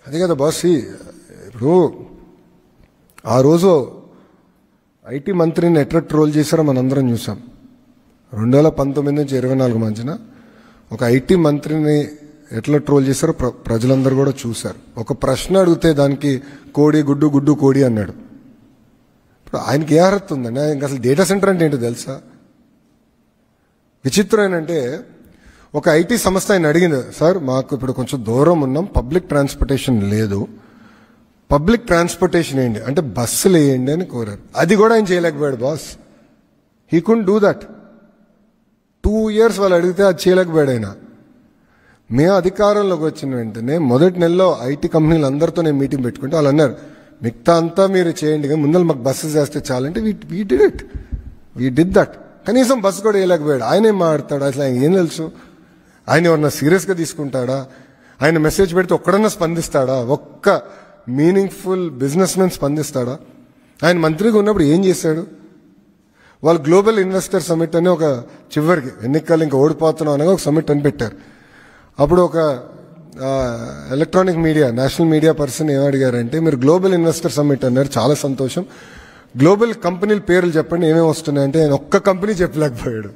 అదే కదా బాస్. ఇప్పుడు ఆ రోజు ఐటీ మంత్రిని ఎట్లా ట్రోల్ చేశారో మనందరం చూసాం. 2019 నుంచి 24 మధ్యన ఒక ఐటీ మంత్రిని ఎట్లా ట్రోల్ చేశారో ప్రజలందరూ కూడా చూశారు. ఒక ప్రశ్న అడిగితే దానికి కోడి గుడ్డు గుడ్డు కోడి అన్నాడు. ఇప్పుడు ఆయనకి ఏ అర్హత ఉందండి? ఆయనకి అసలు డేటా సెంటర్ అంటే ఏంటో తెలుసా? విచిత్రం ఏంటంటే ఒక ఐటీ సంస్థ ఆయన అడిగింది, సార్ మాకు ఇప్పుడు కొంచెం దూరం ఉన్నాం, పబ్లిక్ ట్రాన్స్పోర్టేషన్ లేదు, పబ్లిక్ ట్రాన్స్పోర్టేషన్ వేయండి అంటే బస్సులు వేయండి అని కోరారు. అది కూడా ఆయన చేయలేకపోయాడు boss. He couldn't do that. 2 years వాళ్ళు అడిగితే అది చేయలేకపోయాడు ఆయన. మేము అధికారంలోకి వచ్చిన వెంటనే మొదటి నెలలో ఐటీ కంపెనీలు అందరితో నేను మీటింగ్ పెట్టుకుంటే వాళ్ళు అన్నారు, మిగతా అంతా మీరు చేయండి కానీ ముందర మాకు బస్సు చేస్తే చాలంటే we did it. We did that. కనీసం బస్సు కూడా వేయలేకపోయాడు. ఆయన ఏం మాట్లాడతాడు? అసలు ఆయన ఏం తెలుసు? ఆయన ఎవరన్నా సీరియస్గా తీసుకుంటాడా? ఆయన మెసేజ్ పెడితే ఒక్కడన్నా స్పందిస్తాడా? ఒక్క మీనింగ్ఫుల్ బిజినెస్ మెన్ స్పందిస్తాడా? ఆయన మంత్రిగా ఉన్నప్పుడు ఏం చేశాడు? వాళ్ళు గ్లోబల్ ఇన్వెస్టర్ సమిట్ అని ఒక చివరికి ఎన్నికలు ఇంకా ఓడిపోతున్నాం అనగా ఒక సమిట్ అని పెట్టారు. అప్పుడు ఒక electronic media national media person ఏమడిగారంటే, మీరు గ్లోబల్ ఇన్వెస్టర్ సమిట్ అన్నారు, చాలా సంతోషం, గ్లోబల్ కంపెనీల పేర్లు చెప్పండి ఏమేమి వస్తున్నాయంటే ఆయన ఒక్క కంపెనీ చెప్పలేకపోయాడు.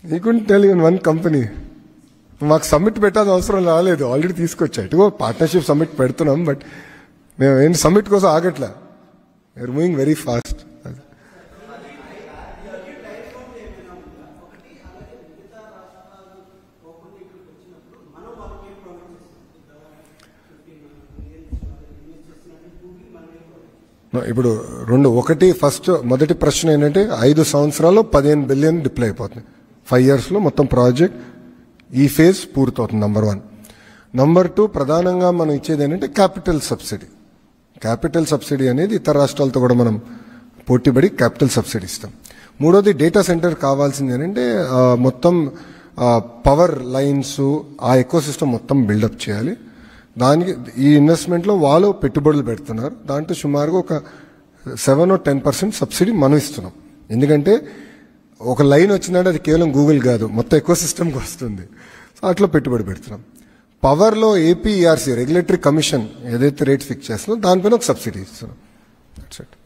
ఈ couldn't tell even one company. మాకు సమ్మిట్ పెట్టాల్సిన అవసరం రాలేదు, ఆల్రెడీ తీసుకొచ్చా. ఇటుగో పార్ట్నర్షిప్ సమ్మిట్ పెడుతున్నాం, బట్ మేము ఏం సమ్మిట్ కోసం ఆగట్లా. We are moving very fast. ఇప్పుడు మొదటి ప్రశ్న ఏంటంటే 5 సంవత్సరాల్లో 15 బిలియన్ డిప్లాయ్ అయిపోతుంది. 5 years మొత్తం ప్రాజెక్ట్ ఈ ఫేజ్ పూర్తవుతుంది. నంబర్ 1. నంబర్ 2, ప్రధానంగా మనం ఇచ్చేది ఏంటంటే క్యాపిటల్ సబ్సిడీ. క్యాపిటల్ సబ్సిడీ అనేది ఇతర రాష్ట్రాలతో కూడా మనం పోటీపడి క్యాపిటల్ సబ్సిడీ ఇస్తాం. మూడోది, డేటా సెంటర్ కావాల్సింది ఏంటంటే మొత్తం పవర్ లైన్స్ ఆ ఎకో సిస్టమ్ మొత్తం బిల్డప్ చేయాలి. దానికి ఈ ఇన్వెస్ట్మెంట్లో వాళ్ళు పెట్టుబడులు పెడుతున్నారు. దాంట్లో సుమారుగా ఒక 7 or 10% సబ్సిడీ మనం ఇస్తున్నాం. ఎందుకంటే ఒక లైన్ వచ్చిందంటే అది కేవలం గూగుల్ కాదు, మొత్తం ఎకో సిస్టమ్కి వస్తుంది. సో అట్లా పెట్టుబడి పెడుతున్నాం. పవర్లో ఏపీఈఆర్సీ రెగ్యులేటరీ కమిషన్ ఏదైతే రేట్ ఫిక్స్ చేస్తుందో దానిపైన ఒక సబ్సిడీ ఇస్తున్నాం. That's it.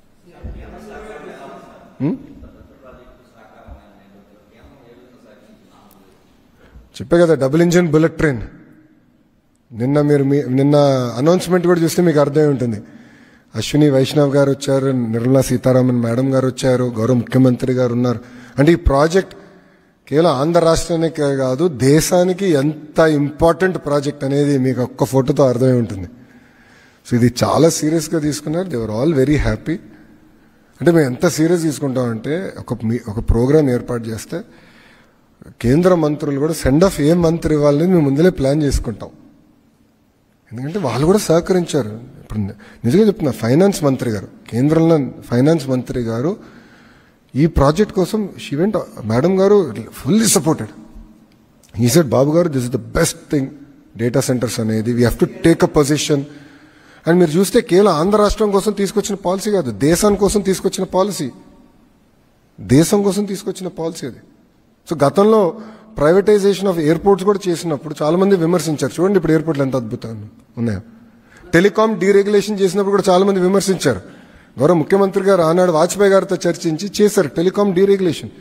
చెప్పే కదా, డబుల్ ఇంజిన్ బుల్లెట్ ట్రైన్. నిన్న అనౌన్స్మెంట్ కూడా చూస్తే మీకు అర్థమై ఉంటుంది. అశ్విని వైష్ణవ్ గారు వచ్చారు, నిర్మలా సీతారామన్ మేడం గారు వచ్చారు, గౌరవ ముఖ్యమంత్రి గారు ఉన్నారు. అంటే ఈ ప్రాజెక్ట్ కేవలం ఆంధ్ర రాష్ట్రానికే కాదు, దేశానికి ఎంత ఇంపార్టెంట్ ప్రాజెక్ట్ అనేది మీకు ఒక్క ఫోటోతో అర్థమై ఉంటుంది. సో ఇది చాలా సీరియస్గా తీసుకున్నారు. They are all very happy. అంటే మేము ఎంత సీరియస్ తీసుకుంటామంటే ఒక ప్రోగ్రామ్ ఏర్పాటు చేస్తే కేంద్ర మంత్రులు కూడా సెండ్ ఆఫ్ ఏ మంత్రి ఇవ్వాలని మేము ముందలే ప్లాన్ చేసుకుంటాం. ఎందుకంటే వాళ్ళు కూడా సహకరించారు. ఇప్పుడు నిజంగా చెప్తున్నా, ఫైనాన్స్ మంత్రి గారు, కేంద్రంలో ఫైనాన్స్ మంత్రి గారు ఈ ప్రాజెక్ట్ కోసం మేడం గారు fully supported. He said, Babu గారు, this is the best thing data centers అనేది, we have to take a position. And మీరు చూస్తే కేవలం ఆంధ్ర రాష్ట్రం కోసం తీసుకొచ్చిన పాలసీ కాదు, దేశం కోసం తీసుకొచ్చిన పాలసీ అది. సో గతంలో ప్రైవేటైజేషన్ ఆఫ్ ఎయిర్పోర్ట్స్ కూడా చేసినప్పుడు చాలా మంది విమర్శించారు. చూడండి ఇప్పుడు ఎయిర్పోర్ట్లు ఎంత అద్భుతంగా ఉన్నాయో. టెలికాం డీరెగ్యులేషన్ చేసినప్పుడు కూడా చాలా మంది విమర్శించారు. గౌరవ ముఖ్యమంత్రి గారు ఆనాడు వాజ్పేయి గారితో చర్చించి చేశారు టెలికాం డీరెగ్యులేషన్.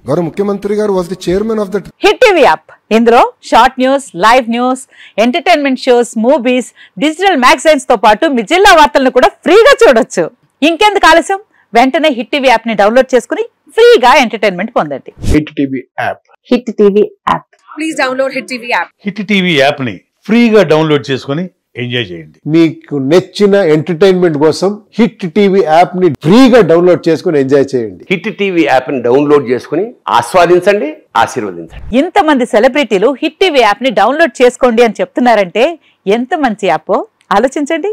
గౌరవ ముఖ్యమంత్రి గారు was the chairman of that. Hit TV app, ఇందులో short news, live news, entertainment shows, movies, digital magazines తో పాటు మీ జిల్లా వార్తలను కూడా ఫ్రీగా చూడొచ్చు. ఇంకెందుకు ఆలస్యం, వెంటనే హిట్ టీవీ యాప్ ని డౌన్లోడ్ చేసుకుని ఫ్రీగా ఎంటర్టైన్మెంట్ పొందండి. Hit TV app. Hit TV app. Please download hit TV app. Hit TV app ని ఫ్రీగా డౌన్లోడ్ చేసుకుని ఎంజాయ్ చేయండి. మీకు నచ్చిన ఎంటర్టైన్మెంట్ కోసం హిట్ టీవీ యాప్ ని ఫ్రీగా డౌన్లోడ్ చేసుకుని ఎంజాయ్ చేయండి. హిట్ టీవీ యాప్ ని డౌన్లోడ్ చేసుకుని ఆస్వాదించండి, ఆశీర్వదించండి. ఇంతమంది సెలబ్రిటీలు హిట్ టీవీ యాప్ ని డౌన్లోడ్ చేసుకోండి అని చెప్తున్నారంటే ఎంత మంచి యాప్ ఆలోచించండి.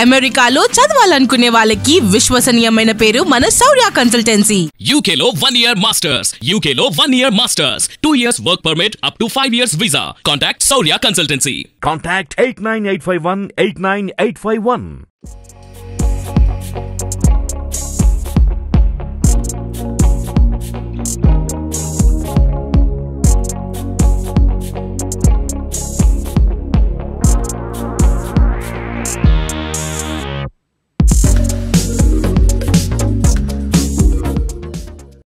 అమెరికాలో చదవాలనుకునే వాళ్ళకి విశ్వసనీయమైన పేరు మన శౌర్య కన్సల్టెన్సీ. UK లో 1 year masters, 2 years work permit up to 5 years visa. Contact Saurya Consultancy. Contact 89851 89851.